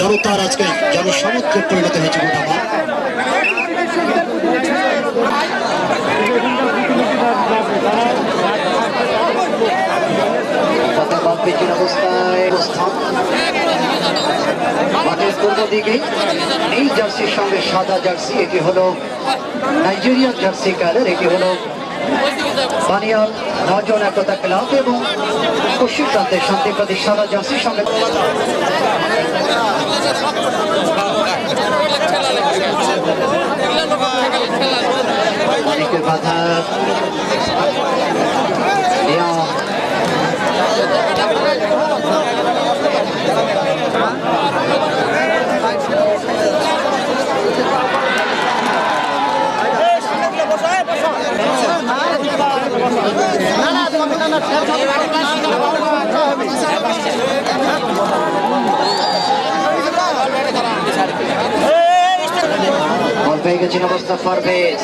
জনতার আজকে জনসমুদ্রে পরিণত হয়েছে গোটা মাঠ। মাঠের পূর্ব দিকে এই জার্সির সঙ্গে সাদা জার্সি, এটি হলো নাইজেরিয়ান জার্সি কালার, এটি হলো বানিয়াল নজন একতা ক্লাব এবং পশ্চিম প্রান্তের শান্তি প্রতীক সাদা জার্সির সঙ্গে অনেকের বাধা পেয়ে গেছেন অবস্থা পারভেজ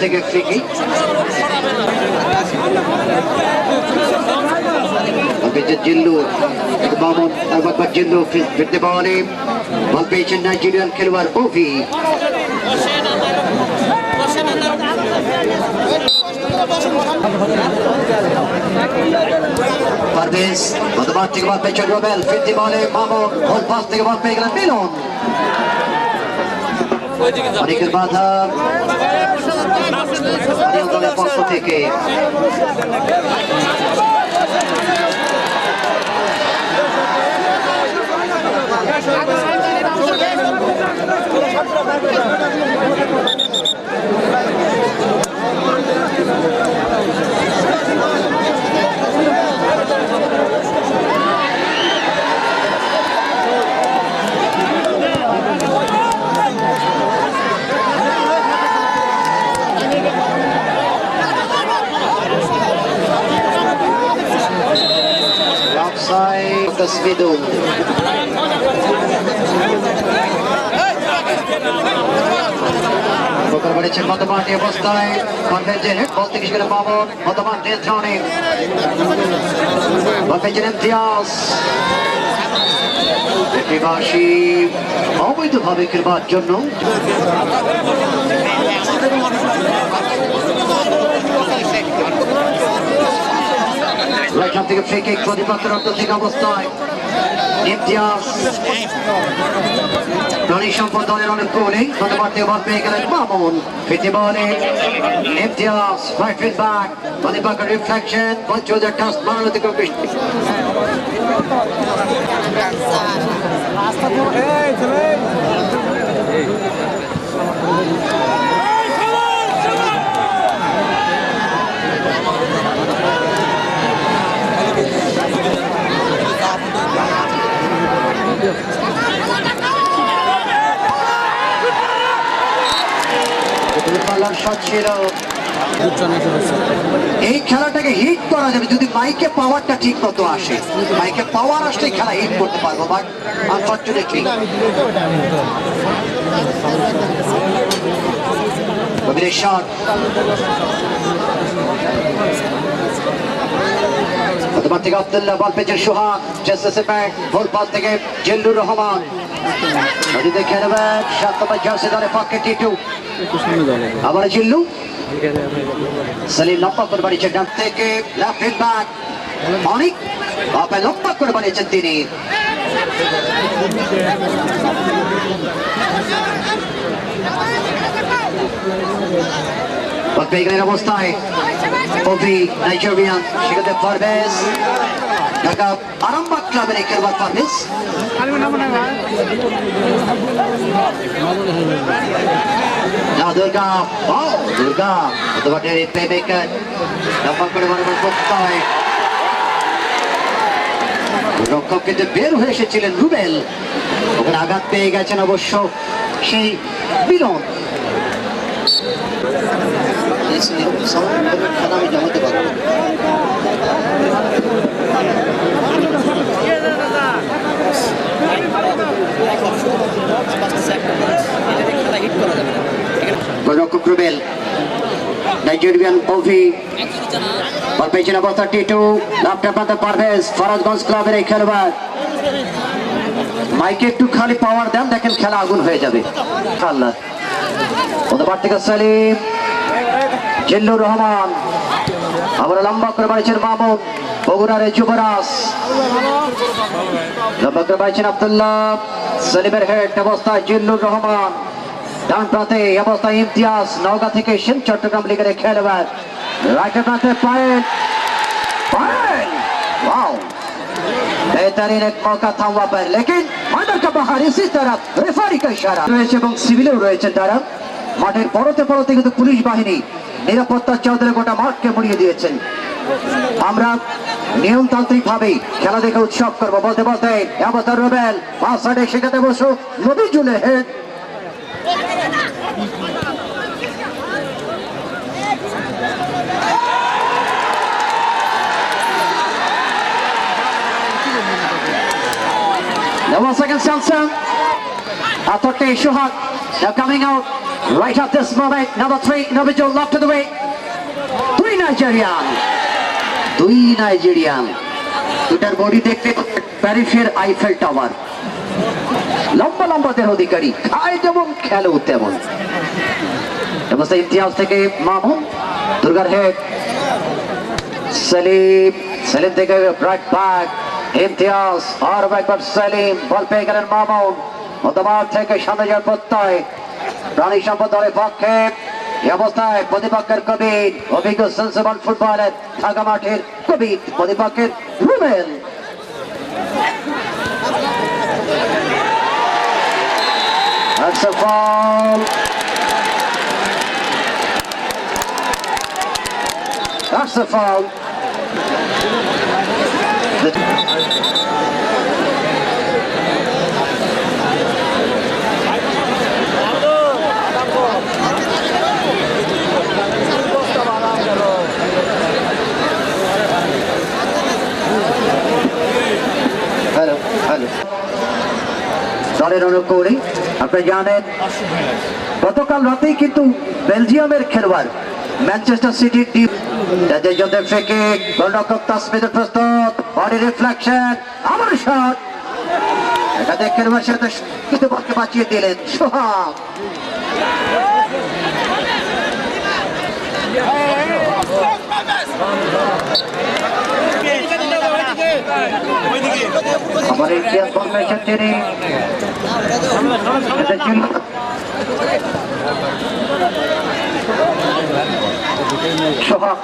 থেকে ফ্রি কিক জিল্লু মামুন একবার জিল্লু ফিরতে পারে বল পেয়েছেন নাইজেরিয়ান খেলোয়াড় ওভি পারভেজ মধ্যমাঠ থেকে বল পেয়েছেন রুবেল ফিরতে বলে মামুন গোল পাস থেকে বল পেয়ে গেলেন মিলন অনেকের বাধা দলের পক্ষ থেকে Tasvidu Bokar baড়েছেন মধ্যমাঠে অবস্থায় কনভেনশন হেড বল থেকে গেলে মামুন মধ্যমাঠ নিয়ন্ত্রণে বল পেয়েছেন ইমতিয়াজ প্রতিবাসী অবৈধভাবে খেলবার জন্য রাইট থেকে ফ্রি কিক প্রতিপক্ষের অর্থ থেকে অবস্থায় ইমতিয়াজ প্রাণী সম্পদ দলের অনেক কোণে মধ্যমাঠ থেকে বল পেয়ে গেলেন মামুন ফিরতে বলে ইমতিয়াজ রাইট ফিট ব্যাক প্রতিপক্ষের রিফ্লেকশন বল চলে টাচ মারানো থেকে বৃষ্টি এই খেলাটাকে হিট করা যাবে যদি মাইকে পাওয়ারটা ঠিক মতো আসে মাইকে পাওয়ার আসলে খেলা হিট করতে পারবো বাট আনফরচুনেটলি শট প্রথম থেকে আব্দুল্লাহ বল পেয়েছেন সোহাগ চেষ্টা ব্যাক গোল পাস থেকে জিল্লুর রহমান দেখে নেবেন 7 নম্বর জার্সি দলের পক্ষে টিটু আবার জিল্লু সালিম লম্বা করে বাড়িয়েছেন ডান থেকে লেফট উইং ব্যাক অনেক বাপে লম্বা করে বাড়িয়েছেন তিনি বল পেয়ে গেলেন অবস্থায় ওভি নাইজেরিয়ান সেখানে পারভেজ ঢাকা আরামবাগ ক্লাবের খেলোয়াড় পারভেজ দুর্গা দুর্গা প্লে মেকার লম্বা করে বারবার করতে হয় রক্ষক কিন্তু বের হয়ে এসেছিলেন রুবেল ওখানে আঘাত পেয়ে গেছেন অবশ্য সেই মিলন আমি জানাতে পারবো রক্ষক রুবেল নাইজেরিয়ান ওভি বল পেয়েছে অবস্থা টিটু লাফটা প্রান্তে পারভেজ ফরাজগঞ্জ ক্লাবের এই খেলোয়াড় মাইকে একটু খালি পাওয়ার দেন দেখেন খেলা আগুন হয়ে যাবে আল্লাহ ওদের থেকে সালিম জিল্লুর রহমান আবার লম্বা করে বাড়িয়েছেন মামুন বগুড়ার যুবরাজ লম্বা করে বাড়িয়েছেন আব্দুল্লাহ সালিমের হেড অবস্থায় জিল্লুর রহমান ডান প্রান্তে অবস্থায় ইমতিয়াজ নওগাঁ থেকে শিন চট্টগ্রাম লিগের খেলোয়াড় রাইট প্রান্তে পায়েল वाओ बेहतरीन एक मौका था वहां पर लेकिन मैदान का बाहर इसी तरफ रेफारी का इशारा রয়েছে এবং সিভিলেও রয়েছে তারা মাঠের পরতে পরতে কিন্তু পুলিশ বাহিনী নিরাপত্তার চাদরে গোটা মাঠকে মুড়িয়ে দিয়েছেন আমরা নিয়মতান্ত্রিক ভাবে খেলা দেখে উৎসব করবো বলতে বলতে অবতার রুবেল পাঁচ সাইডে শেখাতে বসো নবীজুলের head Now 1 second Samson. Atote Shuhak now coming out right at this moment. Number 3, Nobijul left to the way. 2 Nigerian. 2 Nigerian. দুটার বডি দেখতে প্যারিসের আইফেল টাওয়ার লম্বা লম্বা দেহ অধিকারী খায় যেমন খেলো তেমন অবস্থা ইতিহাস থেকে মামুন দুর্গার হেড সেলিম সেলিম থেকে রাইট ব্যাক ইমতিয়াজ আর একবার সেলিম বল পেয়ে গেলেন মামুন মধ্যমাঠ থেকে সামনে যাওয়ার প্রত্যয় প্রাণী সম্পদ দলের পক্ষে এই অবস্থায় প্রতিপক্ষের কবির অভিজ্ঞ সেন্সেবল ফুটবলের ঢাকা মাঠের কবির প্রতিপক্ষের Rubel That's a foul. That's a foul. দলের অনুকূলে আপনি জানেন গতকাল রাতেই কিন্তু বেলজিয়ামের খেলোয়াড় ম্যানচেস্টার সিটির টিম তাদের জন্য ফেকে গোলরক্ষক তাসমিদের প্রস্তুত বডি রিফ্লেকশন আবার শট এটা দেখে খেলোয়াড়ের সাথে কিন্তু বলকে বাঁচিয়ে দিলেন সোহাগ আমার ইতিহাস ফরমেশন তিনি সোহাগ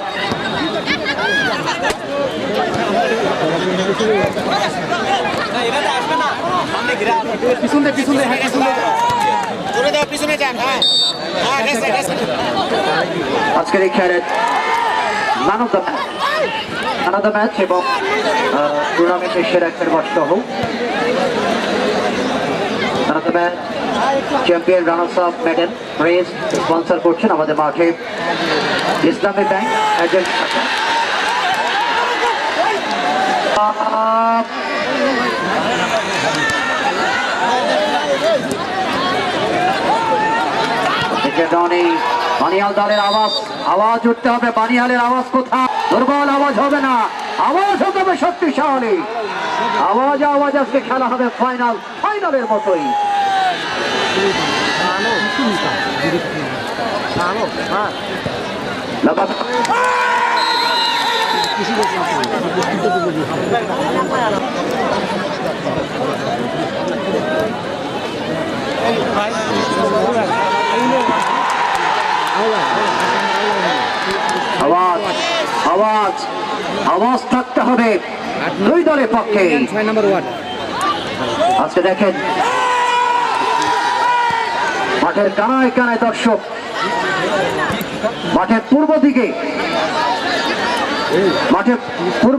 আজকের এই খেলের ম্যান অফ দ্য ম্যাচ এবং টুর্নামেন্টের সেরা খেলোয়াড় সহ man of the match champion runners up medal prize sponsor করছেন আমাদের মাঠে ইসলামী ব্যাংক এজেন্ট বানিয়াল দলের আওয়াজ উঠতে হবে বানিয়ালের আওয়াজ কোথায় দুর্বল আওয়াজ হবে না আওয়াজ হতে হবে শক্তিশালী আওয়াজ আজকে খেলা হবে ফাইনালের মতোই আওয়াজ থাকতে হবে দুই দলের পক্ষে আজকে দেখেন মাঠের কানায় কানায় দর্শক মাঠের পূর্ব দিকে মাঠের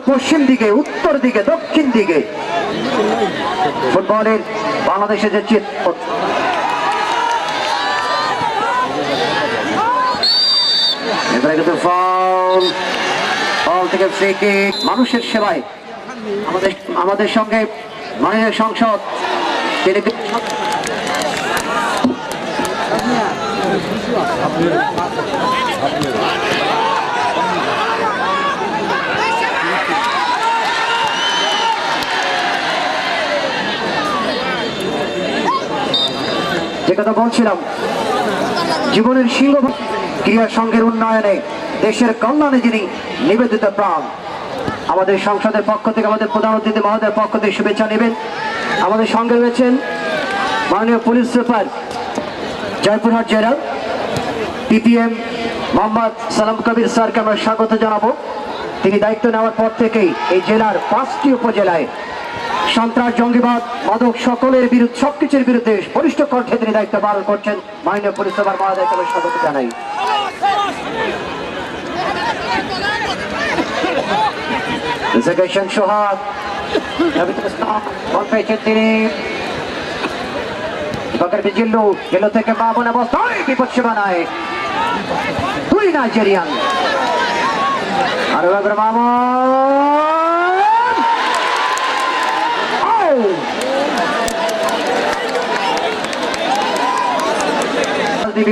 পশ্চিম দিকে উত্তর দিকে দক্ষিণ দিকে ফুটবলের বাংলাদেশের যে চিত্র এবারে কিন্তু ফাউল থেকে ফ্রি কিক মানুষের সেবায় আমাদের সঙ্গে মানুষের সংসদ তিনি যে কথা বলছিলাম, জীবনের সিংহ ক্রীড়া সংঘের উন্নয়নে দেশের কল্যাণে যিনি নিবেদিত প্রাণ, আমাদের সংসদের পক্ষ থেকে আমাদের প্রধান অতিথি মহোদয়ের পক্ষ থেকে শুভেচ্ছা নেবেন। আমাদের সঙ্গে রয়েছেন মাননীয় পুলিশ সুপার জয়পুরহাট জেলা পিপিএম মোহাম্মদ সালাম কবির স্যারকে আমরা স্বাগত জানাবো। তিনি দায়িত্ব নেওয়ার পর থেকেই এই জেলার 5টি উপজেলায় সন্ত্রাস, জঙ্গিবাদ, মাদক সকলের বিরুদ্ধে সবকিছুর বিরুদ্ধে বলিষ্ঠ কণ্ঠে তিনি দায়িত্ব পালন করছেন। মাননীয় পুলিশ সুপার মহোদয়কে আমরা স্বাগত জানাই। সোহাগ পেয়েছেন তিনি, জিল্লু জিল্লু থেকে মামুন অবস্থায় বিপদ সীমানায় দুই নাইজেরিয়ান। আরো একবার মামুন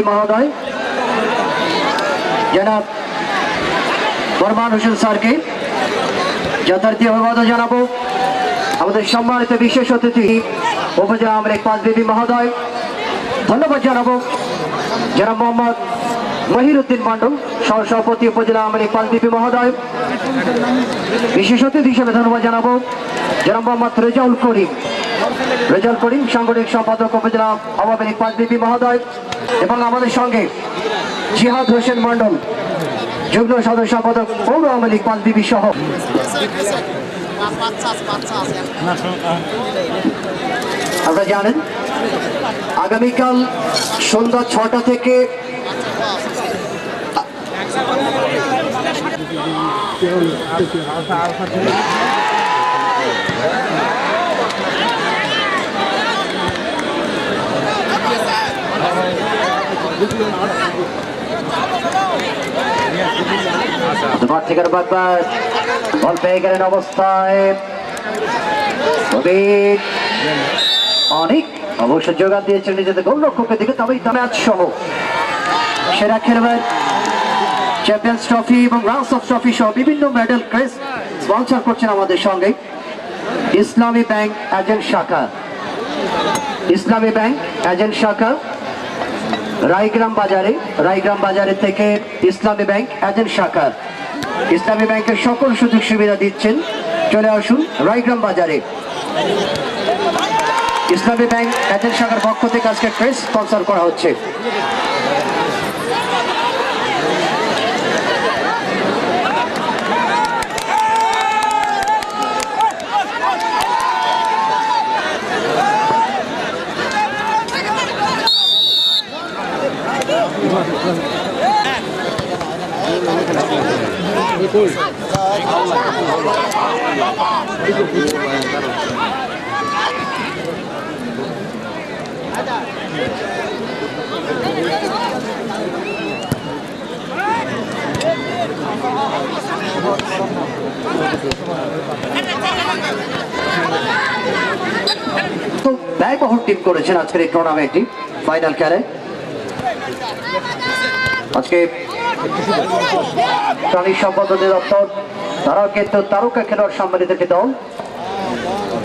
মহোদয় জনাব বরমান হোসেন স্যারকে যথার্থী অভিবাদন জানাবো। আমাদের সম্মানিত বিশেষ অতিথি উপজেলা আওয়ামী লীগ 5 বিবি মহোদয় ধন্যবাদ জানাবো। জনাব মোহাম্মদ মহিরুদ্দিন মন্ডল সহসভাপতি উপজেলা আওয়ামী লীগ 5 বিবি মহোদয়। বিশেষ অতিথি হিসেবে ধন্যবাদ জানাবো জনাব মোহাম্মদ রেজাউল করিম সাংগঠনিক সম্পাদক উপজেলা আওয়ামী লীগ 5 বিবি মহোদয়, এবং আমাদের সঙ্গে জিহাদ হোসেন মন্ডল যুগ্ম সদস্য সম্পাদক পৌর আওয়ামী লীগ 5 বিবি সহ। আপনারা জানেন আগামীকাল সন্ধ্যা 6টা থেকে বল পেয়ে গেলেন অবস্থায় অনেক অবশ্য যোগান দিয়েছেন নিজেদের গোলরক্ষকের দিকে। তবে ম্যাচ সহ সেরা খেলোয়াড়, চ্যাম্পিয়ন্স ট্রফি এবং রাউন্ডস অফ ট্রফি সহ বিভিন্ন মেডেল ক্রেস্ট স্পন্সর করছেন আমাদের সঙ্গে ইসলামী ব্যাংক এজেন্ট শাখা রায়গ্রাম বাজারে থেকে ইসলামী ব্যাংক এজেন্ট শাখা। ইসলামী ব্যাংকের সকল সুযোগ সুবিধা দিচ্ছেন, চলে আসুন রায়গ্রাম বাজারে। ইসলামী ব্যাংক এজেন্ট শাখার পক্ষ থেকে আজকে ক্রেস স্পন্সর করা হচ্ছে। ব্যয়বহুল টিম করেছেন আজকের এই টুর্নামেন্টটি ফাইনাল খেলায়। আজকে প্রাণী সম্পদ অধিদপ্তর তারাও কিন্তু তারকা খেলোয়াড় সম্মানিত একটি দল।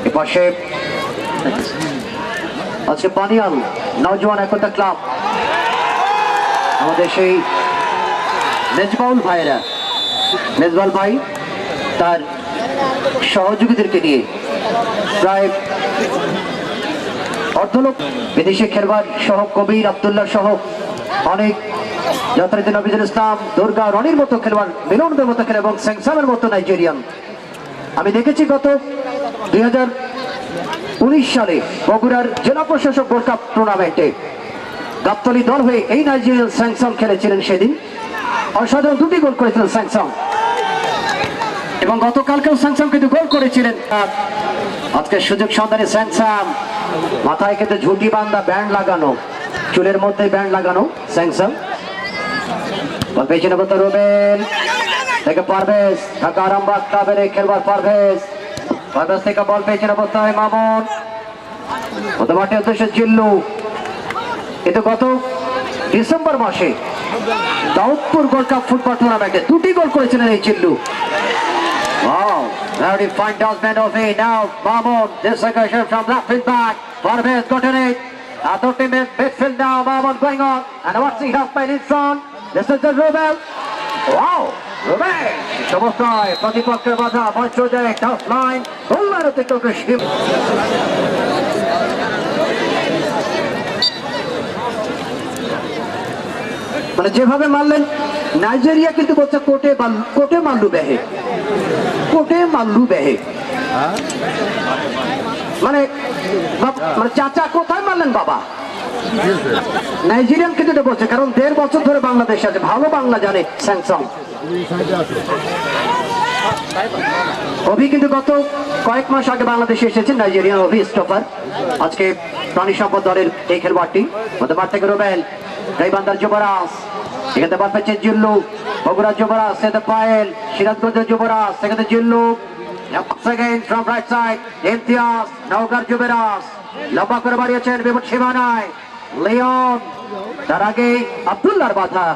এপাশে আজকে পানিয়াল নওজোয়ান একতা ক্লাব, আমাদের সেই মেজবাউল ভাই তার সহযোগীদেরকে নিয়ে প্রায় অর্ধলোক বিদেশি খেলোয়াড় সহ কবির আব্দুল্লাহ সহ অনেক যথারীতি নবীজুল ইসলাম, দুর্গা, রনির মতো খেলোয়াড়, মিলনদের মতো খেলোয়াড় এবং স্যাংসামের মতো নাইজেরিয়ান। আমি দেখেছি গত 2019 সালে বগুড়ার জেলা প্রশাসক গোল্ড কাপ টুর্নামেন্টে গাবতলী দল হয়ে এই নাইজেরিয়ান স্যাংসাম খেলেছিলেন। সেদিন অসাধারণ 2টি গোল করেছিলেন স্যাংসাম, এবং গতকালকেও স্যাংসাম কিন্তু গোল করেছিলেন। আজকের সুযোগ সন্ধানে স্যাংসাম, মাথায় কিন্তু ঝুঁটি বান্ধা, ব্যান্ড লাগানো, চুলের মধ্যে ব্যান্ড লাগানো স্যাংসাম। বল পেছনে বলতে রুবেল থেকে পারভেজ, ঢাকা আরামবাগ ক্লাবের খেলোয়াড় পারভেজ থেকে বল পেছনে বলতে হয় মামুন, মাঠের উদ্দেশ্যে জিল্লু। কিন্তু গত ডিসেম্বর মাসে দাউদপুর গোল্ড কাপ ফুটবল টুর্নামেন্টে 2টি গোল করেছিলেন এই জিল্লু। Wow, very fine development of it. Now Mahmoud, this aggression from left wing back. Parvez got in it. Authority midfield now, Mahmoud going on. And what's he has played in front? This is the Rubel. Wow! Rubel! Chomostai, Pratipakar Badha, Moitrode, tough line. Bowler of the Turkish team. মানে যেভাবে মারলেন Nigeria কিন্তু বলছে কোটে মাল্লু বেহে মানে মানে চাচা কোথায় মারলেন বাবা নাইজেরিয়ান কিন্তু এটা বলছে কারণ 1.5 বছর ধরে বাংলাদেশ আছে ভালো বাংলা জানে স্যামসাং অভি কিন্তু গত কয়েক মাস আগে বাংলাদেশে এসেছেন নাইজেরিয়ান অভি স্টপার আজকে প্রাণী সম্পদ দলের এই খেলোয়াড়টি মধ্যমাঠ থেকে রুবেল গাইবান্ধার যুবরাজ এখানে বাদ পেয়েছেন জিল্লু বগুড়ার যুবরাজ সেটা পায়েল সিরাজগঞ্জের যুবরাজ সেখানে Jillu second from right side Imtiaz নওগাঁর যুবরাজ লম্বা করে বাড়িয়েছেন বিপদ সীমানায় লিওন তার আগে আব্দুল্লাহর বাধা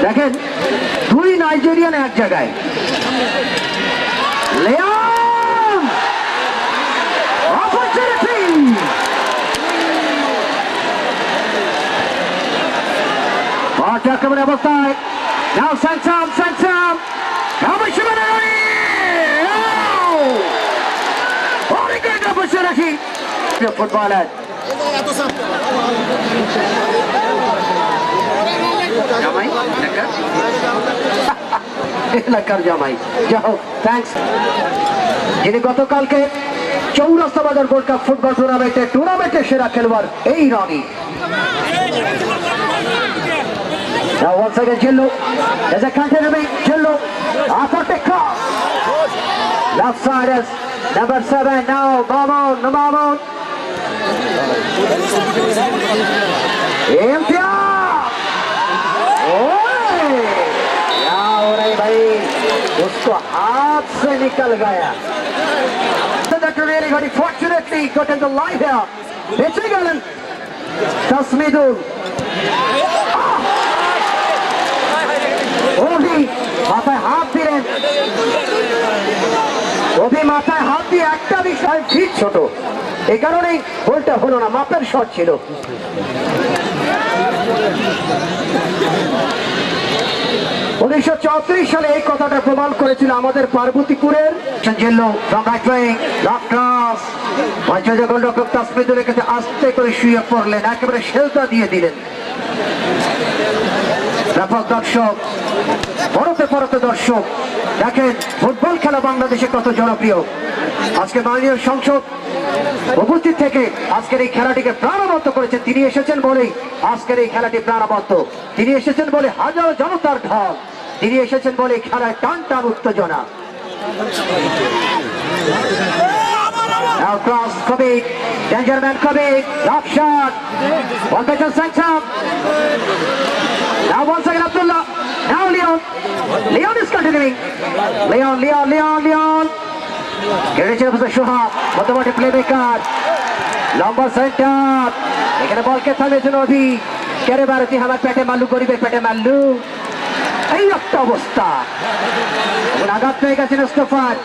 দেখেন দুই নাইজেরিয়ান এক জায়গায় লিওন অপরচুনিটি আক্রমণের অবস্থায় নাও স্যামসাং ফুটবলার এলাকার জামাই যাও থ্যাংকস যিনি গতকালকে চৌরাস্তা বাজার গোল্ড কাপ ফুটবল টুর্নামেন্টের সেরা খেলোয়াড় এই Roni Now once again Jillu, there's a continuing Jillu, Athletic cross. Left side is number 7 now, Mamoun. Imtiaz! ओए! क्या हो रहा है भाई? उसको हाथ से निकल गया. That really got it. Fortunately got in the line here. Pitching Allen. Tasmidul. অভি মাথায় হাত দিলেন অভি মাথায় হাত দিয়ে একটা বিষয় ঠিক ছোট এই কারণেই গোলটা হলো না মাপের শট ছিল 1934 সালে এই কথাটা প্রমাণ করেছিল আমাদের পার্বতীপুরের গোলরক্ষক তাসমিদুলের কাছে আস্তে করে শুয়ে পড়লেন একেবারে সেলতা দিয়ে দিলেন ব্যাপক দর্শক পরতে দর্শক দেখেন ফুটবল খেলা বাংলাদেশে কত জনপ্রিয় আজকে মাননীয় সংসদ উপস্থিত থেকে আজকের এই খেলাটিকে প্রাণবন্ত করেছেন তিনি এসেছেন বলেই আজকের এই খেলাটি প্রাণবন্ত তিনি এসেছেন বলে হাজারো জনতার ঢল তিনি এসেছেন বলে খেলায় টান উত্তেজনা Now cross Kobik, danger man Kobik, drop shot, one better sent up. Now once again Abdullah, now Leon is continuing. Leon. Get it up the Shohab, মধ্যমাঠে playmaker, লম্বা সেন্টার, এখানে বলকে থামিয়েছেন অভি, কেড়ে বারতি আমার পেটে মাল্লু করিবে পেটে মাল্লু, এই একটা অবস্থা, এখন আঘাত পেয়ে গেছেন স্টোফার.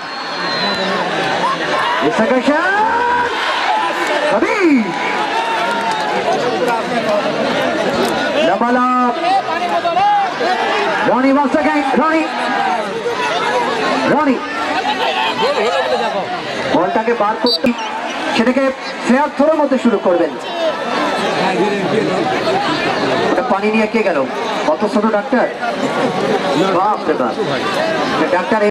Second shot! Kabir! Double up! Ronnie once again, Ronnie! বলটাকে বার করতে সেটাকে ফেয়ার থ্রোর মধ্যে শুরু করবেন পানি নিয়ে কে গেল কত ছোট ডাক্তার ডাক্তার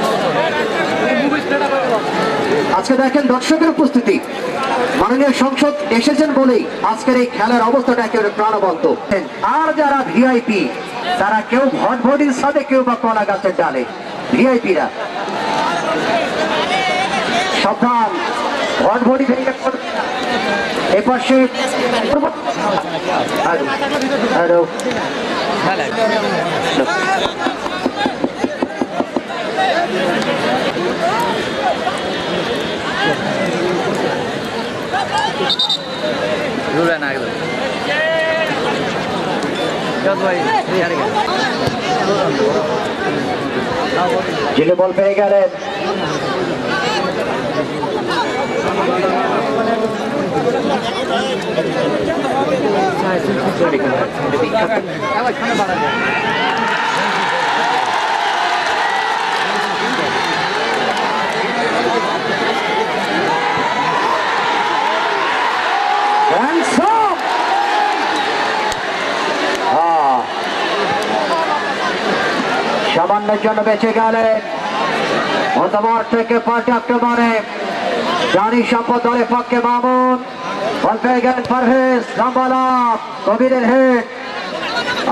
আজকে দেখেন দর্শকের উপস্থিতি মাননীয় সংসদ এসেছেন বলেই আজকের এই খেলার অবস্থাটা একেবারে প্রাণবন্ত আর যারা ভিআইপি তারা কেউ ভটভটির সাথে কেউ বা কলা গাছের ডালে ভিআইপিরা সাবধান ভটভটি ভেঙে এপাশে जिले बॉल पे गए সামান্যের জন্য বেঁচে গেলে মতামত থেকে পাল্টে আক্রমণে জানি সম্পদ দলের পক্ষে মামুন বল পেয়ে গেলেন পারভেজ লম্বা কবিরের হেড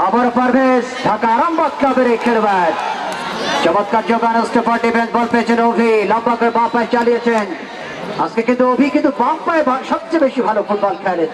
আবার পারভেজ ঢাকা আরামবাগ ক্লাবের এই খেলবেন চমৎকার যোগান স্টেফান ডিফেন্স বল পেয়েছেন অভি লম্বা করে বাম পায়ে চালিয়েছেন আজকে কিন্তু অভি কিন্তু বাম পায়ে সবচেয়ে বেশি ভালো ফুটবল খেলেন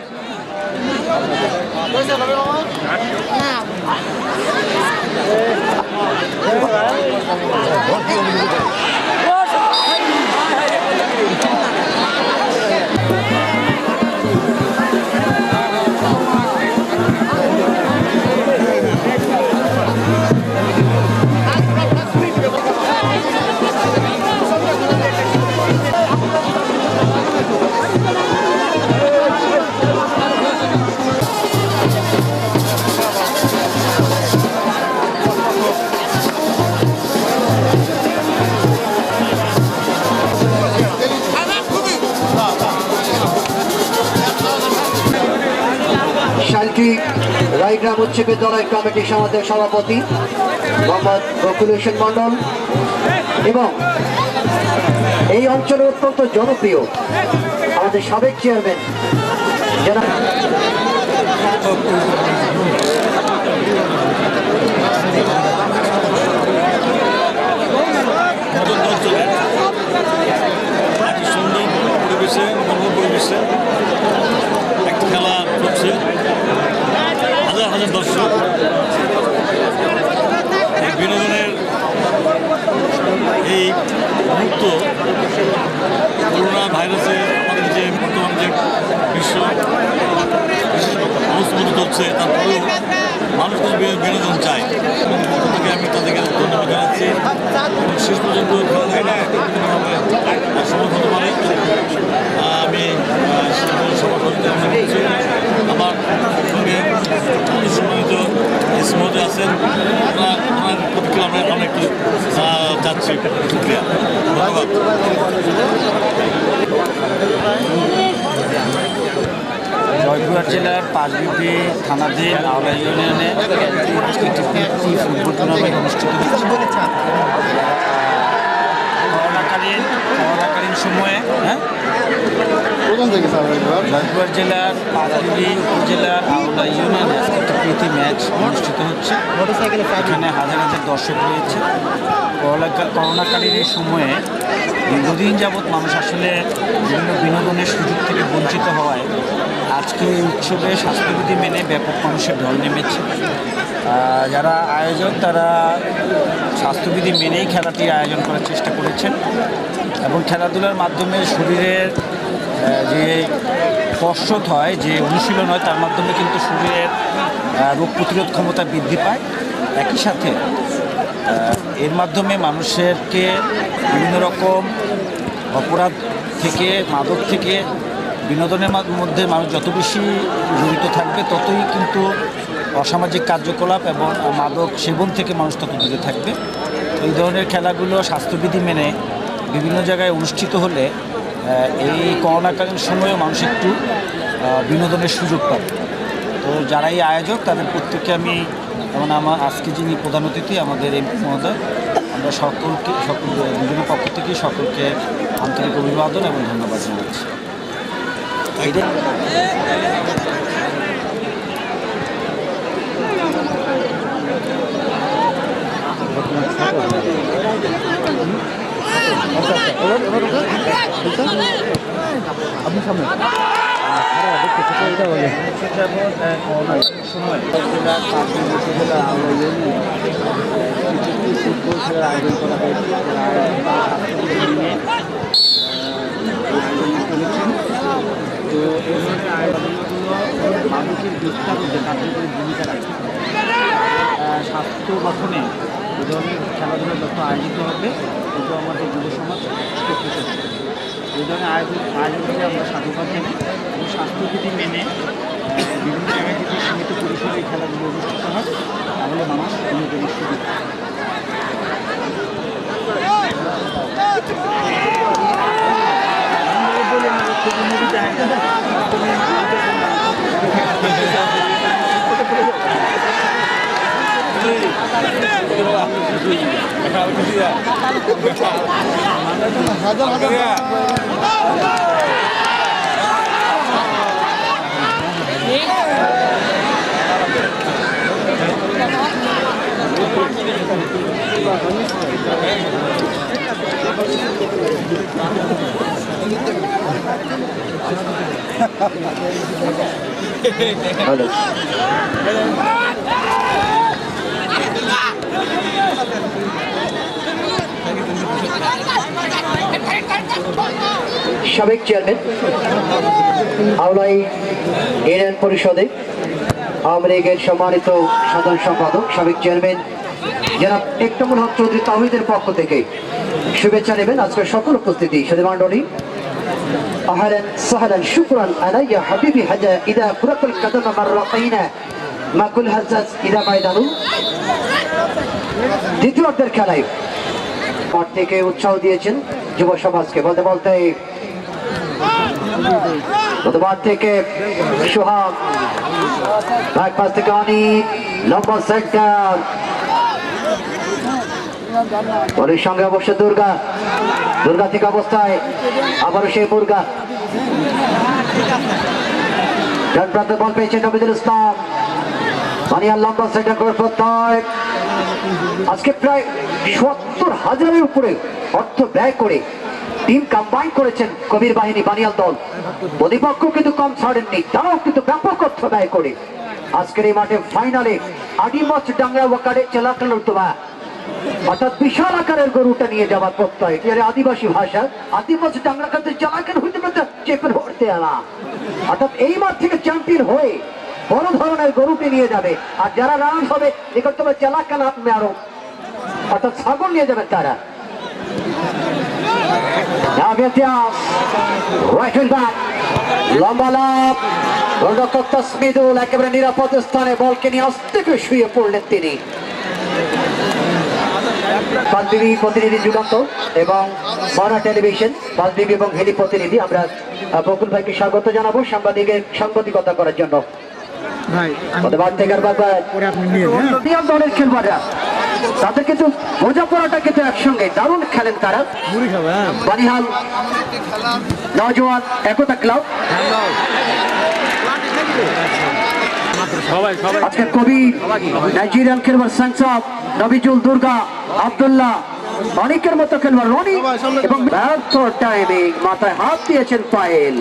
রায়গ্রাম উচ্চ বিদ্যালয় কমিটির সমাজের সভাপতি মোহাম্মদ বকুল হোসেন মন্ডল এবং এই অঞ্চলে অত্যন্ত জনপ্রিয় আমাদের সাবেক চেয়ারম্যান যারা পরিবেশে একটা খেলা চলছে হাজার হাজার দর্শক বিনোদনের এই মুহূর্ত করোনা ভাইরাসে আমাদের যে বর্তমান যে বিশ্ব অবস্থা চলছে তারপরেও মানুষ তো বিনোদন চায় থেকে আমি তাদেরকে ধন্যবাদ জানাচ্ছি শেষ পর্যন্ত সমর্থন হতে পারি আমি সভাপতি আমার সঙ্গে সম্মানিত ইসমত আছেন ওনার প্রতিক্রিয়া আমরা একটু যাচ্ছি প্রতিক্রিয়া ধন্যবাদ জয়পুরহাট জেলার পাঁচবিপি থানাধীন আওলা ইউনিয়নে একটি প্রীতি ফুটবল টুর্নামেন্ট অনুষ্ঠিত হচ্ছে করোনাকালীন সময়ে জয়পুরহাট জেলার পাঁচবিপি উপজেলার আওলা ইউনিয়নে একটি প্রীতি ম্যাচ অনুষ্ঠিত হচ্ছে এখানে হাজার হাজার দর্শক রয়েছে করোনাকালীন এই সময়ে দীর্ঘদিন যাবৎ মানুষ আসলে বিভিন্ন বিনোদনের সুযোগ থেকে বঞ্চিত হওয়ায় আজকে এই উৎসবে স্বাস্থ্যবিধি মেনে ব্যাপক মানুষের ঢল নেমেছে যারা আয়োজক তারা স্বাস্থ্যবিধি মেনেই খেলাটি আয়োজন করার চেষ্টা করেছেন এবং খেলাধুলার মাধ্যমে শরীরের যে কসরত হয় যে অনুশীলন হয় তার মাধ্যমে কিন্তু শরীরের রোগ প্রতিরোধ ক্ষমতা বৃদ্ধি পায় একই সাথে এর মাধ্যমে মানুষেরকে বিভিন্ন রকম অপরাধ থেকে মাদক থেকে বিনোদনের মধ্যে মানুষ যত বেশি জড়িত থাকবে ততই কিন্তু অসামাজিক কার্যকলাপ এবং মাদক সেবন থেকে মানুষ তত দূরে থাকবে এই ধরনের খেলাগুলো স্বাস্থ্যবিধি মেনে বিভিন্ন জায়গায় অনুষ্ঠিত হলে এই করোনাকালীন সময়েও মানুষ একটু বিনোদনের সুযোগ পাবে তো যারা এই আয়োজক তাদের প্রত্যেককে আমি যেমন আমার আজকে যিনি প্রধান অতিথি আমাদের এই মহোদয় আমরা দুজনের পক্ষ থেকে সকলকে আন্তরিক অভিবাদন এবং ধন্যবাদ জানাচ্ছি আপনি সামনে সময় ফুটবল খেলার আয়োজন করা হয়েছে তো এই ধরনের আয়োজনগুলো মানুষের বিস্তার হতে কার্যকরী ভূমিকা রাখে স্বাস্থ্য গঠনে এই ধরনের খেলাধুলা যত আয়োজিত হবে কিন্তু আমাদের যুব সমাজ করতে এই ধরনের আয়োজনকে আমরা সাধুবাদ জানাই এবং স্বাস্থ্যবিধি মেনে বিভিন্ন জায়গায় যদি সীমিত পরিসরে এই খেলাগুলো অনুষ্ঠিত হয় তাহলে মানুষ বিনোদনের সুবিধা ভালো সাবেক চেয়ারম্যান আউলাই ইউনিয়ন পরিষদে আওয়ামী লীগের সম্মানিত সাধারণ সম্পাদক সাবেক চেয়ারম্যান জনাব একটমুল হক চৌধুরী তাহিদের পক্ষ থেকে শুভেচ্ছা নেবেন আজকের সকল উপস্থিতি সুধী মণ্ডলী। أهلا سهلا شكرا علي يا حبيبي هذا إذا كرة القدم مرتين ما كل هزاز إذا ميدانو দ্বিতীয় অর্ধের খেলায় মাঠ থেকে উৎসাহ দিয়েছেন যুব সমাজকে বলতে বলতে মাঠ থেকে সোহাগ এক পাশ থেকে অনেক লম্বা সেক্টর বলের সঙ্গে অবশ্য দুর্গা থেকে অবস্থায় আবারও সেই মুরগা ডান প্রান্তে বল পেয়েছেন নবীদুল ইসলাম মানিয়ার লম্বা সেক্টর করে প্রত্যয় আজকে প্রায় ৭০,০০০-এর উপরে অর্থ ব্যয় করে টিম কম্বাইন করেছেন কবির বাহিনী বানিয়াল দল। প্রতিপক্ষ কিন্তু কম ছাড়েননি, তারাও কিন্তু ব্যাপক অর্থ ব্যয় করে আজকের এই মাঠে ফাইনালে আদিমচ ডাঙ্গা ওয়াকারে চেলাকাল তোমা অর্থাৎ বিশাল আকারের গরুটা নিয়ে যাওয়ার প্রত্যয় এর আদিবাসী ভাষা আদিমচ ডাঙ্গা কাছে চালাকেন হইতে পারতে চেপের হতে আলা অর্থাৎ এই মাঠ থেকে চ্যাম্পিয়ন হয়ে বড় ধরনের গরুটি নিয়ে যাবে আর যারা রান হবে নিকটতম চেলাকাল আপনি আরো অর্থাৎ ছাগল নিয়ে যাবেন তারা। লম্বা লাভ গোলরক্ষক তাসমিদুল একেবারে নিরাপদ স্থানে বলকে নিয়ে আস্তে করে শুয়ে পড়লেন তিনি। পাঁচবিবি প্রতিনিধি যুগান্ত এবং মরা টেলিভিশন পাঁচবিবি এবং হেলি প্রতিনিধি আমরা বকুল ভাইকে স্বাগত জানাবো সাংবাদিকতা করার জন্য। দলের খেলোয়াড়রা তাদের কিন্তু বোঝাপড়াটা কিন্তু একসঙ্গে দারুণ খেলেন তারা। বানিহাল নওজোয়ান একতা ক্লাব আজকে কবি নাইজেরিয়ান খেলোয়াড় সাংসব নবিজুল দুর্গা আব্দুল্লাহ অনেকের মতো খেলোয়াড় রনি এবং ব্যর্থ টাইমিং মাথায় হাত দিয়েছেন পায়েল।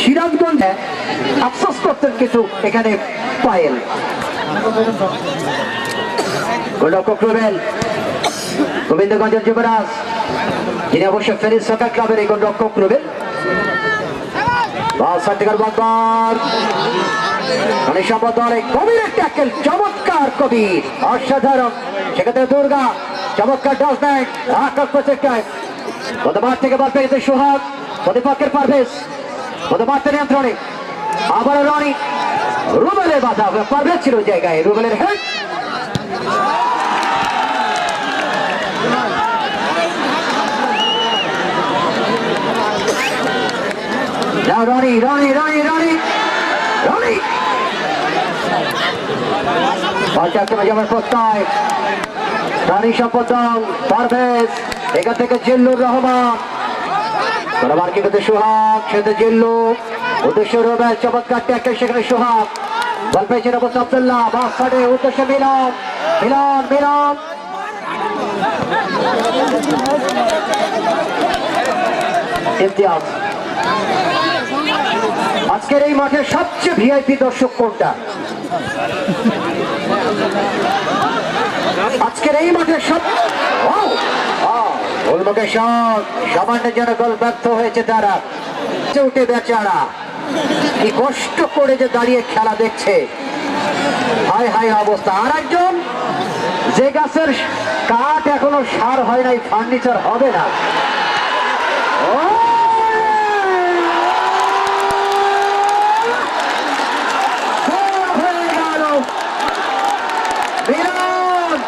সিরাজগঞ্জে আফসোস করতেন কিন্তু এখানে পায়েল। গোলরক্ষক রুবেল গোবিন্দগঞ্জের যুবরাজ যিনি অবশ্য ফেরিস সকার ক্লাবের এই গোলরক্ষক রুবেল কবির ট্যাকেল চমৎকার কবির অসাধারণ সেক্ষেত্রে দুর্গা চমৎকার ডসব্যাক আকাশ প্রচেষ্টায় মাঠ থেকে বল পেয়েছে সোহাগ প্রতিপক্ষের পারভেজ মাঠের নিয়ন্ত্রণে আবার রনি রুবেলের বাধা পারভেজ ছিল জায়গায় রুবেলের হেড রনি রনি রনি রনি রনি প্রত্যয় রানী সম্পদং পারভেজ এখান থেকে জিল্লুর রহমান কিন্তু সোহাগ সেতে জিল্লু উদ্দেশ্য রুবেল চমৎকার ট্যাকেল সেখানে সোহাগ বল পেয়েছেন অবস্থা আব্দুল্লাহ বাস সাইডে উদ্দেশ্যে মিলন মিলন মিলন ইমতিয়াজ। আজকের এই মাঠের সবচেয়ে ভিআইপি দর্শক কোনটা? আজকের এই মাঠের সব সামান্য যেন গোল ব্যর্থ হয়েছে তারা উঠে বেচারা কি কষ্ট করে যে দাঁড়িয়ে খেলা দেখছে হায় হায় অবস্থা। আর একজন যে গাছের কাঠ এখনো সার হয় নাই ফার্নিচার হবে না। ও! হয়ে গেল। বিরাট!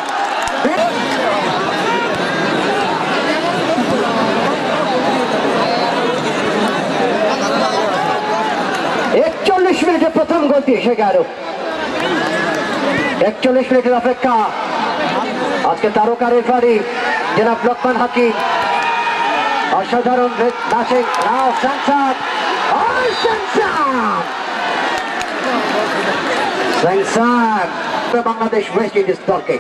41 মিনিটে প্রথম গোলটি এসে গেল। 41 মিনিটের অপেক্ষা। আজকে তারকা রেফারি জনাব লোকমান হাকিম অসাধারণ ম্যাচে বাংলাদেশ ওয়েস্ট ইন্ডিজ দলকে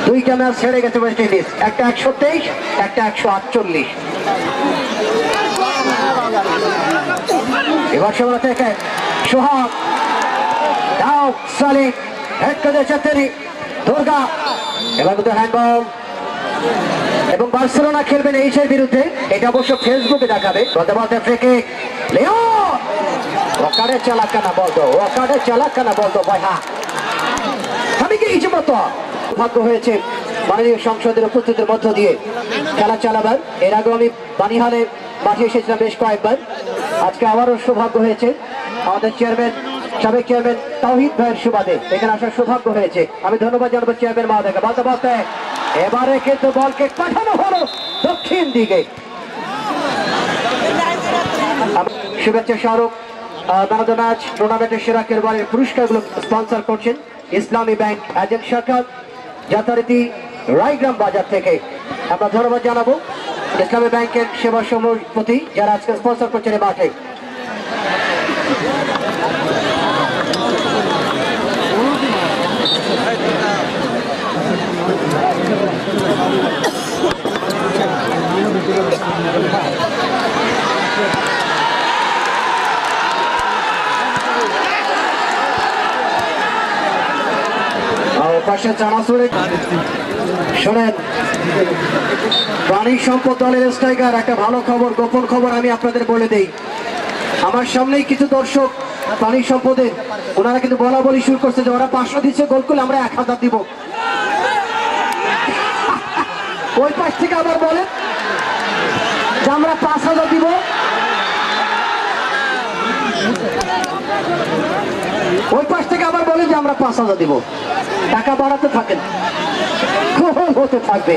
দুইটা ম্যাচ ছেড়ে গেছে ওয়েস্ট ইন্ডিজ, একটা 123, একটা 148। এবার সময় থেকে সোহাগ দাও সালিক হেড করে চাতেরি দুর্গা এবার কিন্তু হ্যান্ডবল এবং বার্সেলোনা খেলবেন এইচের বিরুদ্ধে, এটা অবশ্য ফেসবুকে দেখাবে। বলতে বলতে ফ্রিকে লিও ওকারে চালাকানা বলতো, ওকারে চালাকানা বলতো ভাই। হ্যাঁ আমি কি ইচ্ছে মতো ভাগ্য হয়েছে মাননীয় সংসদের উপস্থিতির মধ্য দিয়ে খেলা চালাবার। এর আগে আমি বানিহালে মাঠে এসেছিলাম বেশ কয়েকবার, আজকে আবারও সৌভাগ্য হয়েছে আমাদের চেয়ারম্যান সাবেক চেয়ারম্যান তাওহিদ ভাইয়ের সুবাদে এখানে আসার সৌভাগ্য হয়েছে। আমি ধন্যবাদ জানাবো চেয়ারম্যান মহোদয়কে। বলতে বলতে এবারে কিন্তু বলকে পাঠানো হলো দক্ষিণ দিকে। শুভেচ্ছা স্মারক ম্যান অফ দ্য ম্যাচ টুর্নামেন্টের সেরা খেলোয়াড়ের পুরস্কারগুলো স্পন্সর করছেন ইসলামী ব্যাংক এজেন্ট শাখা যথারীতি রায়গ্রাম বাজার থেকে। আমরা ধন্যবাদ জানাবো ইসলামী ব্যাংকের সেবা সমূহের প্রতি যারা আজকে স্পন্সর করছেন এই মাঠে। পাশে চানাচুরে শোনেন, প্রাণী সম্পদ দলের স্ট্রাইকার একটা ভালো খবর, গোপন খবর আমি আপনাদের বলে দেই। আমার সামনেই কিছু দর্শক প্রাণী সম্পদের ওনারা কিন্তু বলা বলি শুরু করছে যে ওরা 500 দিচ্ছে, গোল করলে আমরা 1000 দিব। ওই পাশ থেকে আবার বলে যে আমরা 5000 দিব। ওই পাশ থেকে আবার বলে যে আমরা 5000 দিব। টাকা বাড়াতে থাকেন, গোল হতে থাকবে।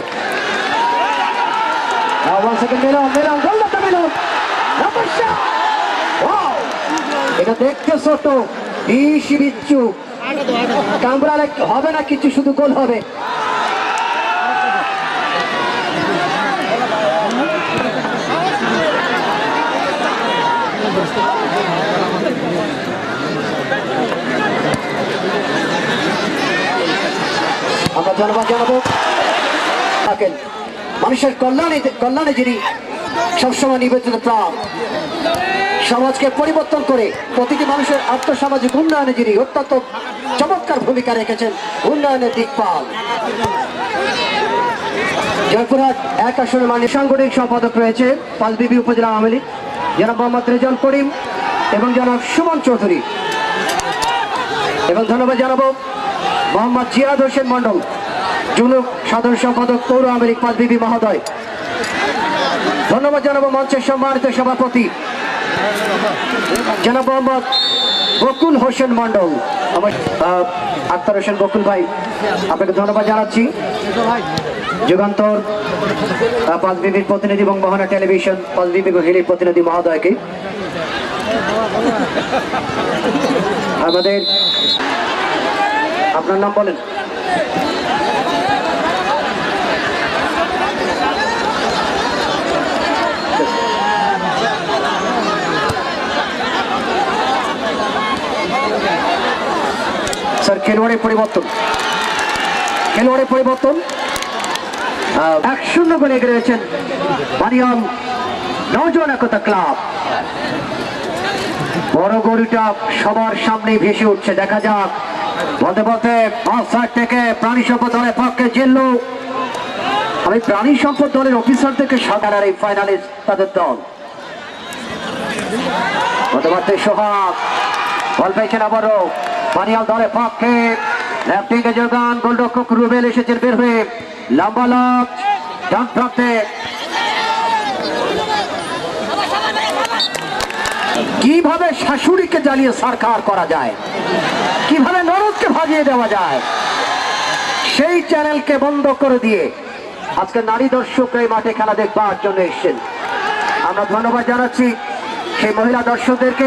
এটা দেখতে ছোট বিশি বিচ্ছু কামড়ালে হবে না কিছু, শুধু গোল হবে। আমরা ধন্যবাদ জানাবো মানুষের কল্যাণে যিনি সবসময় নিবেদিত প্রাণ, সমাজকে পরিবর্তন করে প্রতিটি মানুষের আর্থসামাজিক উন্নয়নে যিনি অত্যন্ত চমৎকার ভূমিকা রেখেছেন, উন্নয়নের দিকপাল। জয়পুরহাট 1 আসনের মাননীয় সাংগঠনিক সম্পাদক রয়েছে পাঁচবিবি উপজেলা আওয়ামী লীগ জনাব মোহাম্মদ রেজাল করিম এবং জনাব সুমন চৌধুরী। এবং ধন্যবাদ জানাবো মোহাম্মদ জিয়াদ হোসেন মন্ডল যুগ্ম সাধারণ সম্পাদক পৌর আওয়ামী লীগ পাঁচবিবি মহোদয়। ধন্যবাদ জানাবো মঞ্চের সম্মানিত সভাপতি জনাব মোহাম্মদ বকুল হোসেন মন্ডল, আমার আক্তার হোসেন বকুল ভাই, আপনাকে ধন্যবাদ জানাচ্ছি। যুগান্তর পাঁচবিবির প্রতিনিধি এবং মোহনা টেলিভিশন পাঁচবিবি হিলির প্রতিনিধি মহোদয়কে। আমাদের আপনার নাম বলেন। স্যার খেলোয়াড়ের পরিবর্তন 1-0 গোলে এগিয়ে রয়েছেন বানিয়াল নওজোয়ান একতা ক্লাব। বড় গরুটা সবার সামনে ভেসে উঠছে, দেখা যাক। বলতে বলতে সাইড থেকে প্রাণী সম্পদ দলের পক্ষে জিল্লু, আমি প্রাণী সম্পদ দলের অফিসার থেকে সাধারণ এই ফাইনালিস্ট তাদের দল। বলতে বলতে সোহাগ বল পেয়েছেন আবারও বানিয়াল দলের পক্ষে লেফটিং এ যোগান গোলরক্ষক রুবেল এসেছেন বের হয়ে লম্বা লক ডান প্রান্তে কিভাবে শাশুড়িকে জ্বালিয়ে সরকার করা যায়, কিভাবে নরককে ভাগিয়ে দেওয়া যায়, সেই চ্যানেলকে বন্ধ করে দিয়ে আজকে নারী দর্শক এই মাঠে খেলা দেখবার জন্য এসেছেন। আমরা ধন্যবাদ জানাচ্ছি সেই মহিলা দর্শকদেরকে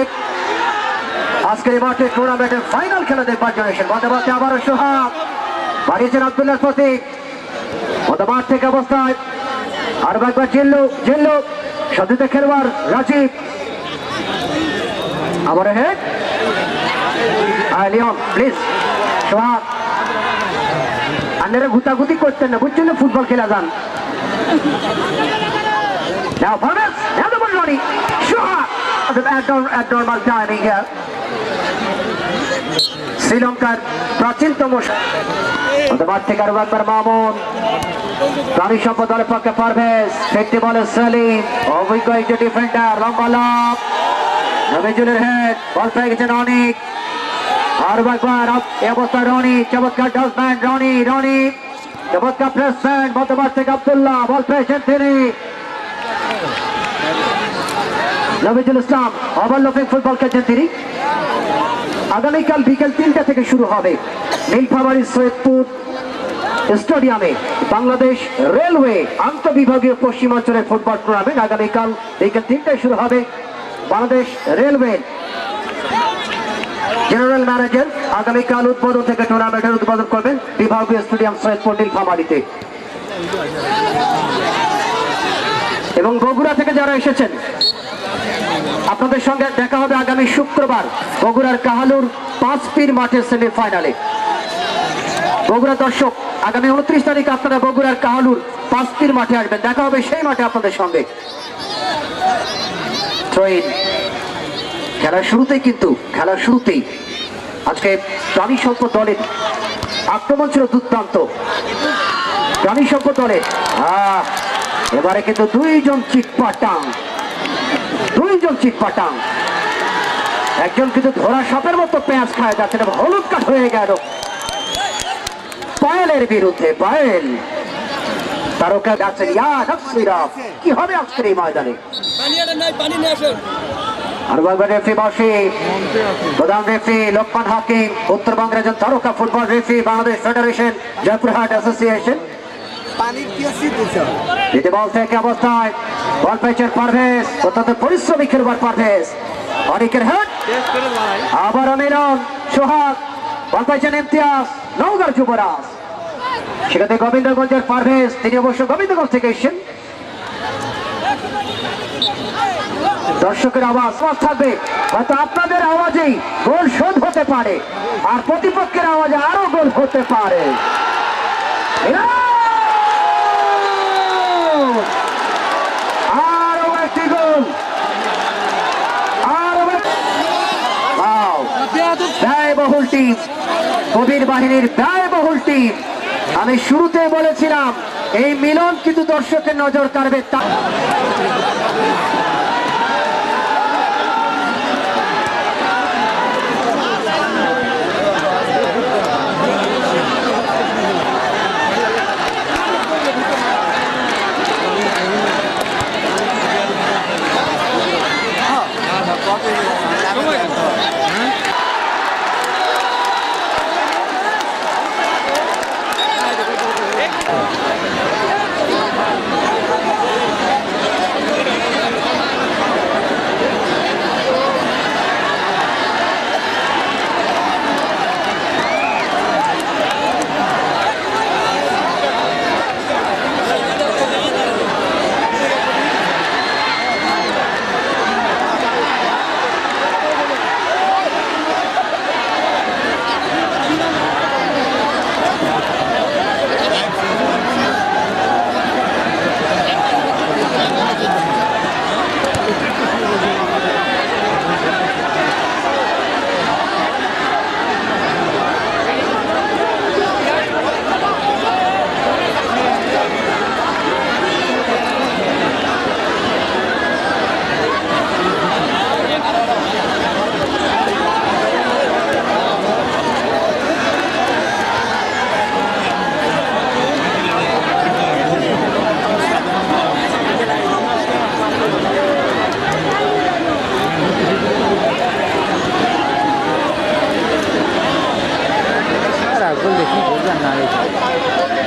আজকের এই মাঠে টুর্নামেন্টের ফাইনাল খেলা দেখবার জন্য এসেছেন। মধ্যমাঠে আবারও সোহাগ বাড়িয়েছেন আব্দুল্লাহর প্রতি, মধ্যমাঠ থেকে অবস্থায় আর একবার জিল্লু সতীতে খেলোয়াড় রাজীব আবার হেড লিওন প্লিজ সোহাগ আপনারা গুতাগুতি করতেন না, বুঝছেন না, ফুটবল খেলা যান। Now Farmes, now the ball running. Shot at normal timing here. শ্রীলঙ্কার প্রাচীনতম মাঠ থেকে আরো একবার মামুন, প্রাণী সম্পদ দলের পক্ষে পারভেজ, ফেকতে বলে সেলিম, অভিজ্ঞ একজন ডিফেন্ডার, লম্বা লাভ নবীজুলের হেড, বল পেয়ে গেছেন অনেক, আরো একবার এই অবস্থায় রনি, চমৎকার ডাস্টম্যান রনি চমৎকার প্লেসমেন্ট, মধ্যমাঠ থেকে আব্দুল্লাহ, বল পেয়েছেন তিনি নবীজুল ইসলাম, ওভারলপিং ফুটবল খেলছেন তিনি। আগামীকাল বিকেল 3টা থেকে শুরু হবে নীলফামারী সৈয়দপুর স্টেডিয়ামে বাংলাদেশ রেলওয়ে আন্তঃবিভাগীয় পশ্চিমাঞ্চলের ফুটবল টুর্নামেন্ট। আগামীকাল বিকেল 3টায় শুরু হবে। বাংলাদেশ রেলওয়ে জেনারেল ম্যানেজার আগামীকাল উদ্বোধন থেকে টুর্নামেন্টের উদ্বোধন করবেন বিভাগীয় স্টেডিয়াম সৈয়দপুর নীলফামারীতে। এবং বগুড়া থেকে যারা এসেছেন আপনাদের সঙ্গে দেখা হবে আগামী শুক্রবার বগুড়ার কাহালুর 5 পীর মাঠের সেমিফাইনালে। বগুড়া দর্শক আগামী 29 তারিখ আপনারা বগুড়ার কাহালুর 5 পীর মাঠে আসবেন, দেখা হবে সেই মাঠে আপনাদের সঙ্গে। খেলার শুরুতেই আজকে প্রাণী সম্পদ দলের আক্রমণ ছিল দুর্দান্ত। প্রাণী সম্পদ দলের এবারে কিন্তু দুইজন চিটপাটাং, একজন কিন্তু ধরা সাপের মতো পেঁয়াজ খায় যাচ্ছে, হলুদ কাঠ হয়ে গেল পায়েলের বিরুদ্ধে। পায়েল তারকা যাচ্ছেন কি হবে আজকের এই ময়দানে। প্রধান রেফারি লোকমান হাকিম, উত্তরবঙ্গের একজন তারকা football referee, Bangladesh federation, Joypurhat association. Ball থেকে অবস্থায় বল পেয়েছেন পারভেজ, অত্যন্ত পরিশ্রমী খেলোয়াড় পারভেজ, অনেকের হেড আবারও মিলন সোহাগ, বল পেয়েছেন ইমতিয়াজ, নওগাঁর যুবরাজ, সেখানে গোবিন্দগঞ্জের পারভেজ, তিনি অবশ্য গোবিন্দগঞ্জ থেকে এসেছেন। দর্শকের আওয়াজ থাকবে, হয়তো আপনাদের আওয়াজেই গোল শোধ হতে পারে আর প্রতিপক্ষের আওয়াজে আরো গোল হতে পারে। আরো একটি গোল, ব্যয়বহুল টিম, কবির বাহিনীর ব্যয়বহুল টিম। আমি শুরুতে বলেছিলাম এই মিলন কিন্তু দর্শকের নজর কাড়বে। গোল দেখি গোল না